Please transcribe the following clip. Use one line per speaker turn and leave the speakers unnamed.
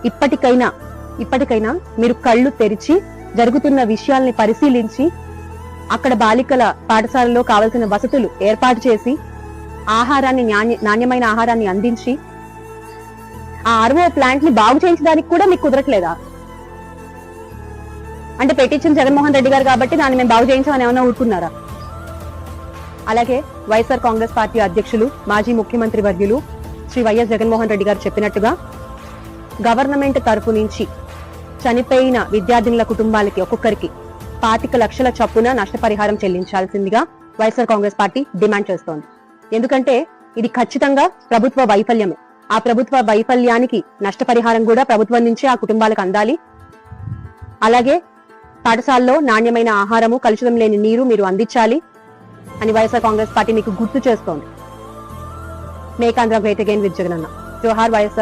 ఇప్పటికైనా మీరు కళ్ళు తెరిచి జరుగుతున్న విషయాల్ని పరిశీలించి అక్కడ బాలికల పాఠశాలలో కావలసిన వసతులు ఏర్పాటు చేసి నాణ్యమైన ఆహారాన్ని అందించి ఆ ఆర్ఓ ప్లాంట్ ని బాగు చేయించడానికి కూడా మీకు కుదరట్లేదా? అంటే పెట్టించిన జగన్మోహన్ రెడ్డి గారు కాబట్టి దాన్ని మేము బాగు చేయించామని ఏమైనా ఊరుకున్నారా? అలాగే వైఎస్ఆర్ కాంగ్రెస్ పార్టీ అధ్యక్షులు మాజీ ముఖ్యమంత్రి వర్యులు శ్రీ వైఎస్ జగన్మోహన్ రెడ్డి గారు చెప్పినట్టుగా గవర్నమెంట్ తరఫు నుంచి చనిపోయిన విద్యార్థినుల కుటుంబాలకి ఒక్కొక్కరికి 25 లక్షల చొప్పున నష్టపరిహారం చెల్లించాల్సిందిగా వైఎస్ఆర్ కాంగ్రెస్ పార్టీ డిమాండ్ చేస్తోంది. ఎందుకంటే ఇది ఖచ్చితంగా ప్రభుత్వ వైఫల్యమే. ఆ ప్రభుత్వ వైఫల్యానికి నష్టపరిహారం కూడా ప్రభుత్వం నుంచి ఆ కుటుంబాలకు అందాలి. అలాగే పాఠశాలలో నాణ్యమైన ఆహారము, కలుషితం లేని నీరు మీరు అందించాలి అని వైఎస్ఆర్ కాంగ్రెస్ పార్టీ మీకు గుర్తు చేస్తోంది. Make Andhra great again with Jagananna. జోహార్ వైఎస్ఆర్.